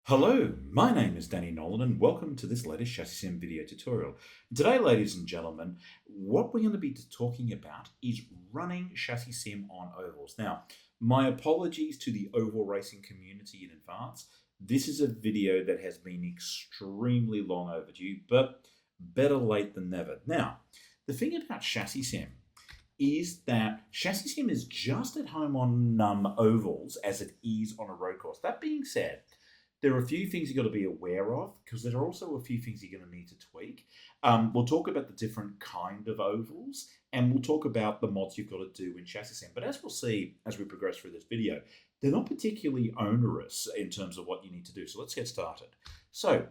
Hello, my name is Danny Nolan and welcome to this latest ChassisSim video tutorial. Today, ladies and gentlemen, what we're going to be talking about is running ChassisSim on ovals. Now, my apologies to the oval racing community in advance. This is a video that has been extremely long overdue, but better late than never. Now, the thing about ChassisSim is that ChassisSim is just at home on ovals as it is on a road course. That being said, there are a few things you've got to be aware of because there are also a few things you're going to need to tweak. We'll talk about the different kind of ovals and we'll talk about the mods you've got to do in ChassisSim. But as we'll see as we progress through this video, they're not particularly onerous in terms of what you need to do. So let's get started. So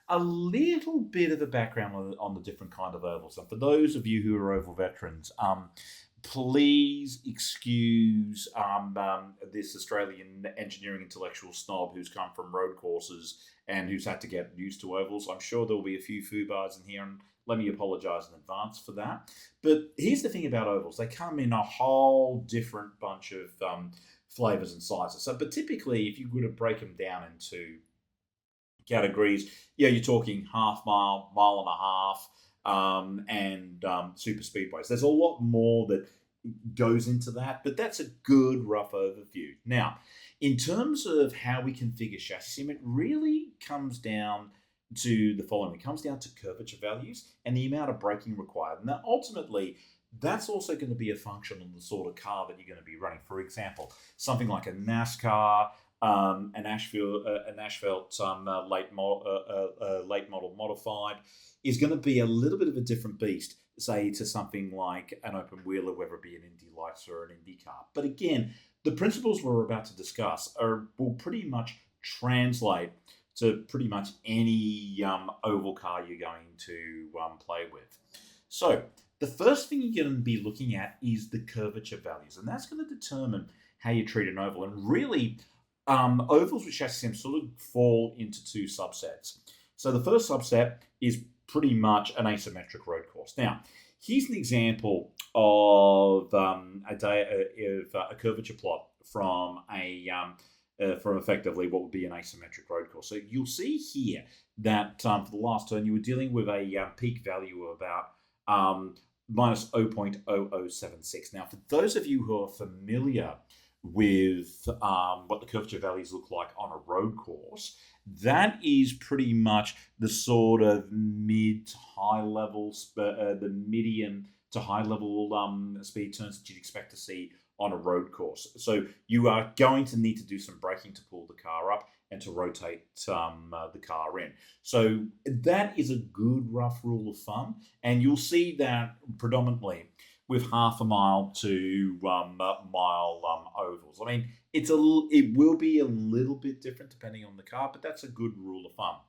a little bit of a background on the different kind of ovals. And for those of you who are oval veterans, please excuse this Australian engineering intellectual snob who's come from road courses and who's had to get used to ovals. I'm sure there'll be a few foo-bars in here, and let me apologise in advance for that. But here's the thing about ovals. They come in a whole different bunch of flavours and sizes. But typically, if you were to break them down into categories, you're talking half mile, mile and a half, and super speedways. There's a lot more that goes into that, but that's a good rough overview. Now, in terms of how we configure ChassisSim, it really comes down to the following. It comes down to curvature values and the amount of braking required. Now, ultimately, that's also going to be a function of the sort of car that you're going to be running. For example, something like a NASCAR, an asphalt late model modified is going to be a little bit of a different beast, say, to something like an open wheeler, whether it be an Indy Lights or an Indy car. But again, the principles we're about to discuss will pretty much translate to pretty much any oval car you're going to play with. So the first thing you're going to be looking at is the curvature values, and that's going to determine how you treat an oval. And really, ovals with ChassisSim sort of fall into two subsets. So the first subset is pretty much an asymmetric road course. Now, here's an example of a curvature plot from from effectively what would be an asymmetric road course. So you'll see here that for the last turn, you were dealing with a peak value of about minus 0.0076. Now, for those of you who are familiar with what the curvature values look like on a road course, that is pretty much the sort of mid to high level, the medium to high level speed turns that you'd expect to see on a road course. So you are going to need to do some braking to pull the car up and to rotate the car in. So that is a good rough rule of thumb, and you'll see that predominantly with half a mile to mile ovals. I mean, it will be a little bit different depending on the car, but that's a good rule of thumb.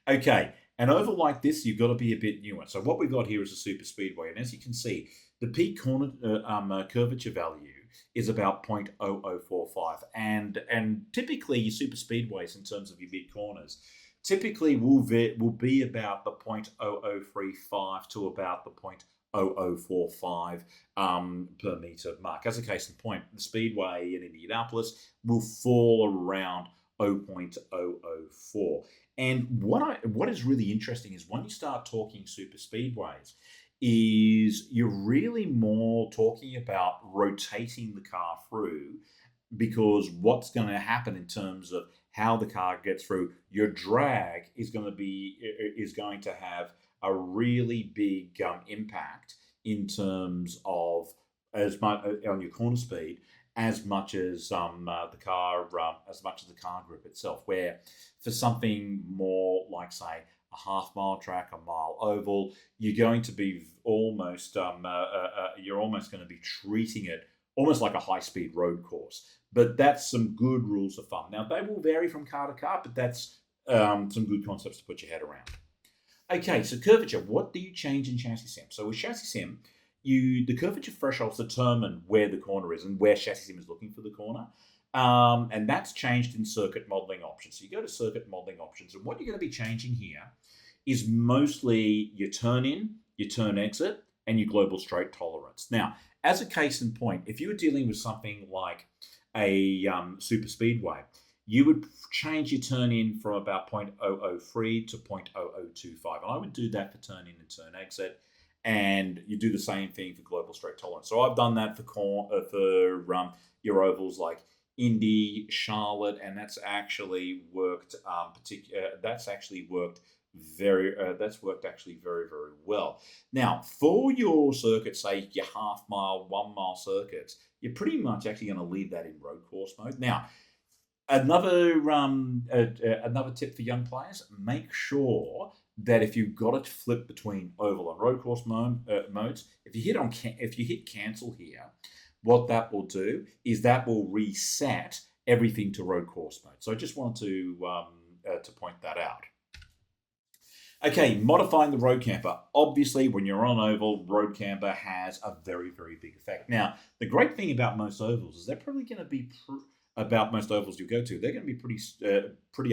Okay, an oval like this, you've got to be a bit newer. So what we've got here is a super speedway, and as you can see, the peak corner curvature value is about 0.0045, and typically your super speedways in terms of your mid corners typically will be about the 0.0035 to about the 0.0045 per meter mark. As a case in point, the speedway in Indianapolis will fall around 0.004. And what is really interesting is when you start talking super speedways, is you're really more talking about rotating the car through, because what's going to happen in terms of how the car gets through, your drag is going to have a really big impact in terms of as much on your corner speed as much as the car grip itself. Where for something more like, say, a half mile track, a mile oval, you're going to be almost going to be treating it almost like a high-speed road course. But that's some good rules of thumb. Now, they will vary from car to car, but that's some good concepts to put your head around. Okay, so curvature. What do you change in ChassisSim? So with ChassisSim, the curvature thresholds determine where the corner is and where ChassisSim is looking for the corner. And that's changed in circuit modeling options. So you go to circuit modeling options, and what you're going to be changing here is mostly your turn in, your turn exit, and your global straight tolerance. Now, as a case in point, if you were dealing with something like a super speedway, you would change your turn in from about 0.003 to 0.0025. And I would do that for turn in and turn exit. And you do the same thing for global straight tolerance. So I've done that for your ovals like Indy, Charlotte, and that's actually worked. That's actually worked that's worked actually very, very well. Now, for your circuit, say your half mile, 1 mile circuits, you're pretty much actually going to leave that in road course mode. Now, another tip for young players: make sure that if you've got it flipped between oval and road course modes, if you hit cancel here, what that will do is that will reset everything to road course mode. So I just wanted to point that out. Okay, modifying the road camper. Obviously, when you're on oval, road camper has a very, very big effect. Now, the great thing about most ovals is they're probably going to be about most ovals you go to. They're going to be pretty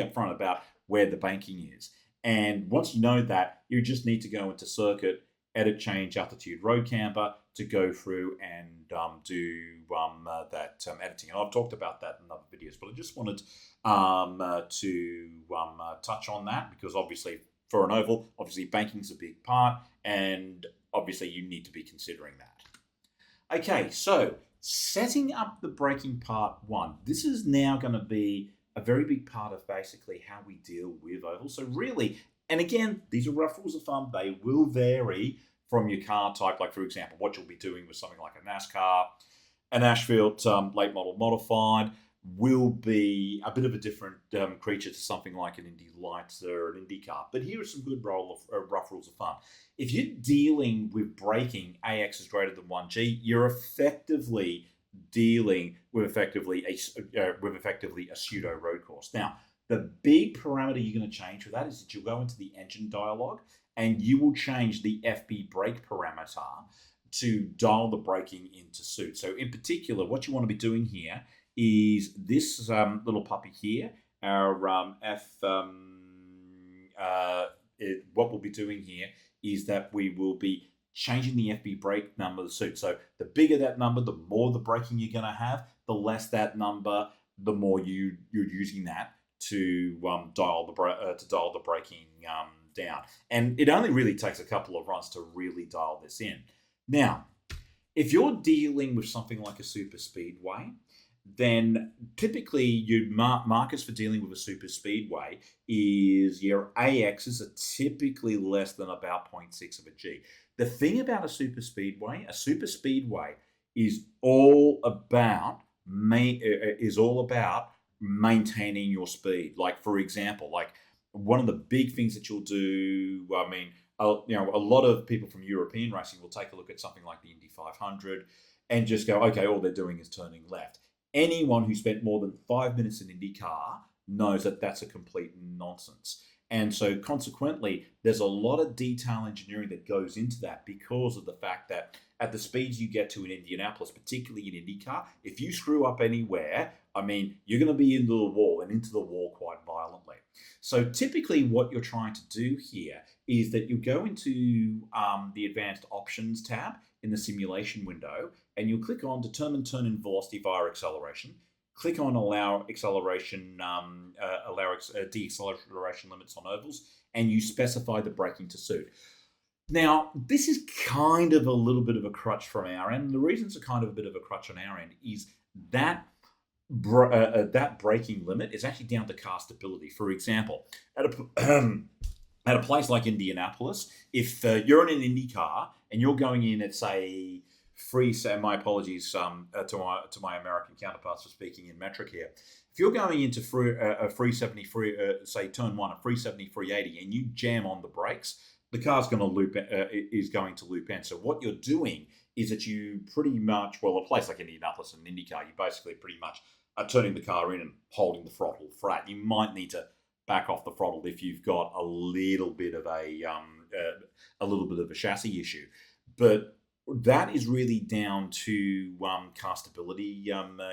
upfront about where the banking is. And once you know that, you just need to go into circuit, edit, change altitude road camper to go through and do that editing. And I've talked about that in other videos, but I just wanted to touch on that because obviously for an oval, obviously banking's a big part, and obviously you need to be considering that. Okay, so setting up the braking part one. This is now going to be a very big part of basically how we deal with ovals. So really, and again, these are rough rules of thumb. They will vary from your car type. Like for example, what you'll be doing with something like a NASCAR, an Ashfield late model modified will be a bit of a different creature to something like an Indy Lights or an Indy car. But here are some good rough rules of thumb. If you're dealing with braking AX is greater than 1G, you're effectively dealing with effectively a pseudo road course. Now, the big parameter you're going to change for that is that you'll go into the engine dialog and you will change the FB brake parameter to dial the braking into suit. So in particular, what you want to be doing here is this little puppy here, our what we'll be doing here is that we will be changing the FB brake number of the suit. So the bigger that number, the more the braking you're going to have. The less that number, the more you're using that to dial the braking down. And it only really takes a couple of runs to really dial this in. Now, if you're dealing with something like a super speedway, then typically your markers for dealing with a super speedway is your AXs are typically less than about 0.6 of a G. The thing about a super speedway is all about maintaining your speed. Like for example, like one of the big things that you'll do, a lot of people from European racing will take a look at something like the Indy 500 and just go, okay, all they're doing is turning left. Anyone who spent more than 5 minutes in IndyCar knows that that's a complete nonsense. And so consequently, there's a lot of detail engineering that goes into that because of the fact that at the speeds you get to in Indianapolis, particularly in IndyCar, if you screw up anywhere, you're going to be into the wall quite violently. So typically what you're trying to do here is that you go into the advanced options tab in the simulation window, and you'll click on determine turn in velocity via acceleration. Click on allow acceleration, de-acceleration limits on ovals, and you specify the braking to suit. Now, this is kind of a little bit of a crutch from our end. The reason it's a kind of a bit of a crutch on our end is that that braking limit is actually down to car stability. For example, at a place like Indianapolis, if you're in an Indy car and you're going in at say my apologies to my American counterparts for speaking in metric here. If you're going into a 370, say turn one, a 370, 380, and you jam on the brakes, the car's going to loop in. So what you're doing is that you pretty much, a place like Indianapolis and IndyCar, you basically pretty much are turning the car in and holding the throttle flat. You might need to back off the throttle if you've got a little bit of a chassis issue, but that is really down to car stability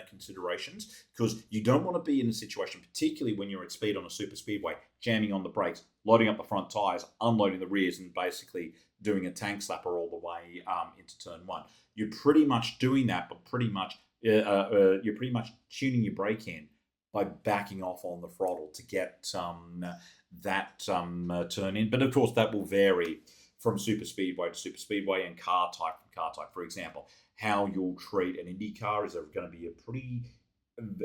considerations, because you don't want to be in a situation, particularly when you're at speed on a super speedway, jamming on the brakes, loading up the front tires, unloading the rears, and basically doing a tank slapper all the way into turn one. You're pretty much doing that, but you're pretty much tuning your brake in by backing off on the throttle to get that turn in. But of course, that will vary from super speedway to super speedway and car type from car type. For example, how you'll treat an Indy car is going to be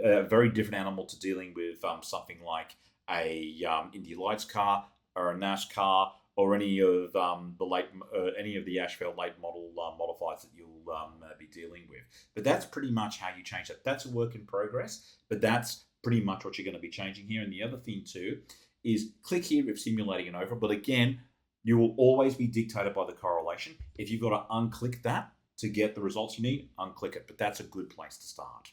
a very different animal to dealing with something like a Indy Lights car or a NASCAR or any of any of the Asheville late model modifiers that you'll be dealing with. But that's pretty much how you change that. That's a work in progress, but that's pretty much what you're going to be changing here. And the other thing too is click here if simulating an oval. But again, you will always be dictated by the correlation. If you've got to unclick that to get the results you need, unclick it. But that's a good place to start.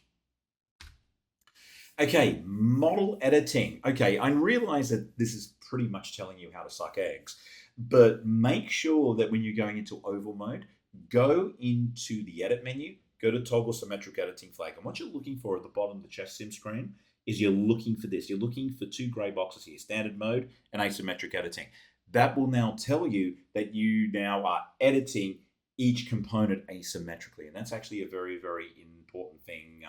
Okay, model editing. Okay, I realize that this is pretty much telling you how to suck eggs, but make sure that when you're going into oval mode, go into the edit menu, go to toggle symmetric editing flag. And what you're looking for at the bottom of the ChassisSim screen is you're looking for this. You're looking for two gray boxes here, standard mode and asymmetric editing. That will now tell you that you now are editing each component asymmetrically. And that's actually a very, very important thing.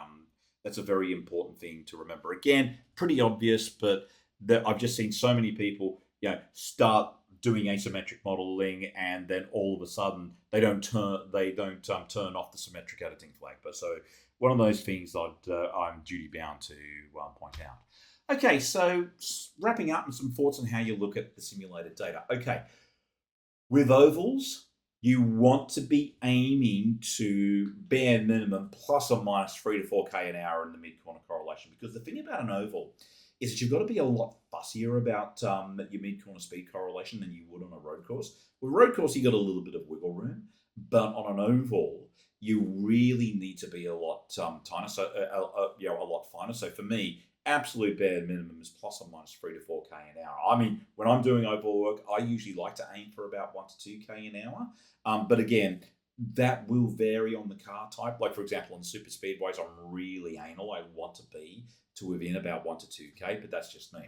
That's a very important thing to remember. Again, pretty obvious, but I've just seen so many people, start doing asymmetric modeling, and then all of a sudden they don't turn off the symmetric editing flag. But so one of those things I'm duty bound to point out. Okay, so wrapping up and some thoughts on how you look at the simulated data. Okay, with ovals, you want to be aiming to bare minimum plus or minus 3 to 4K an hour in the mid-corner correlation. Because the thing about an oval is that you've got to be a lot fussier about your mid-corner speed correlation than you would on a road course. With a road course, you got a little bit of wiggle room, but on an oval, you really need to be a lot tiner, so a lot finer. So for me, absolute bare minimum is plus or minus 3 to 4K an hour. I mean, when I'm doing oval work, I usually like to aim for about 1 to 2K an hour. But again, that will vary on the car type. Like, for example, on super speedways, I'm really anal. I want to be to within about 1 to 2K, but that's just me.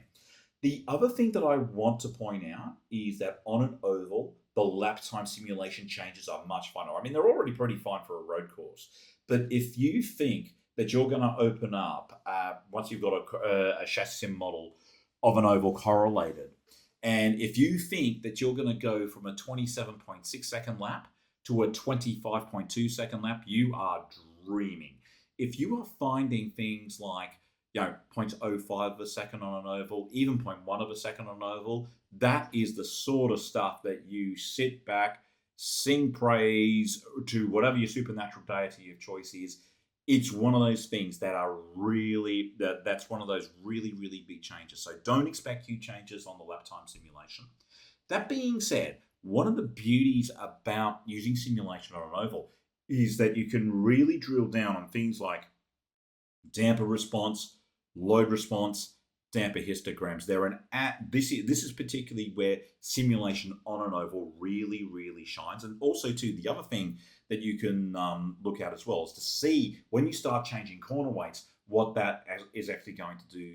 The other thing that I want to point out is that on an oval, the lap time simulation changes are much finer. I mean, they're already pretty fine for a road course. But if you think that you're going to open up, once you've got a ChassisSim model of an oval correlated, and if you think that you're going to go from a 27.6 second lap to a 25.2 second lap, you are dreaming. If you are finding things like 0.05 of a second on an oval, even 0.1 of a second on an oval, that is the sort of stuff that you sit back, sing praise to whatever your supernatural deity of choice is. It's one of those things that are that's one of those really, really big changes. So don't expect huge changes on the lap time simulation. That being said, one of the beauties about using simulation on an oval is that you can really drill down on things like damper response, load response, damper histograms. This is particularly where simulation on an oval really, really shines. And also, too, the other thing that you can look at as well is to see when you start changing corner weights what that is actually going to do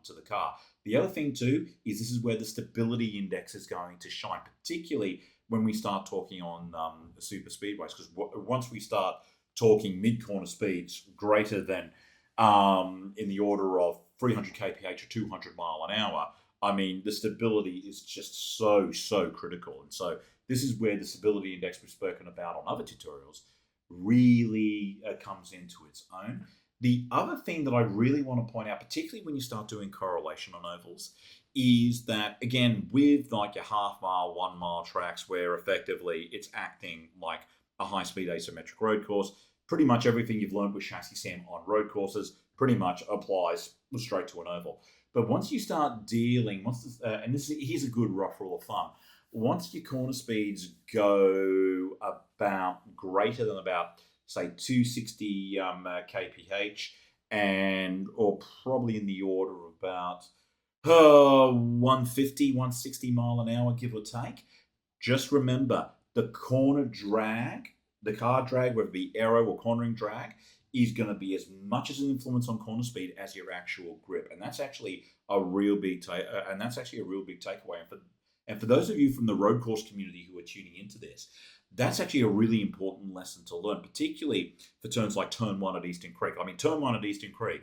to the car. The other thing, too, is this is where the stability index is going to shine, particularly when we start talking on super speedways, because once we start talking mid-corner speeds greater than in the order of 300 kph or 200 mile an hour, I mean, the stability is just so critical. And so this is where the stability index we've spoken about on other tutorials really comes into its own. The other thing that I really want to point out, particularly when you start doing correlation on ovals, is that, again, with like your half-mile, 1 mile tracks where effectively it's acting like a high-speed asymmetric road course, pretty much everything you've learned with ChassisSim on road courses pretty much applies straight to an oval. But once you start dealing, here's a good rough rule of thumb, once your corner speeds go about greater than about, say, 260 kph, or probably in the order of about 150, 160 mile an hour, give or take, just remember the corner drag, the car drag, whether it be aero or cornering drag, is going to be as much as an influence on corner speed as your actual grip, and that's actually a real big takeaway. And for those of you from the road course community who are tuning into this, that's actually a really important lesson to learn, particularly for turns like Turn 1 at Eastern Creek. I mean, Turn 1 at Eastern Creek,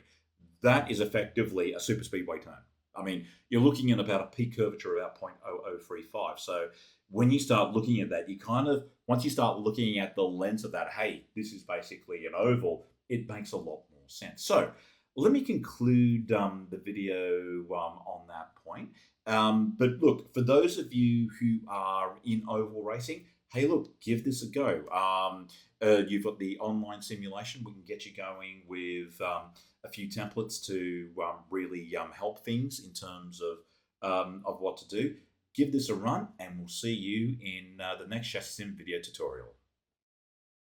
that is effectively a super speedway turn. I mean, you're looking at about a peak curvature of about 0.0035. So when you start looking at that, you kind of, once you start looking at the lens of that, hey, this is basically an oval, it makes a lot more sense. So let me conclude the video on that point. But look, for those of you who are in oval racing, hey, look, give this a go. You've got the online simulation. We can get you going with a few templates to really help things in terms of what to do. Give this a run, and we'll see you in the next ChassisSim video tutorial.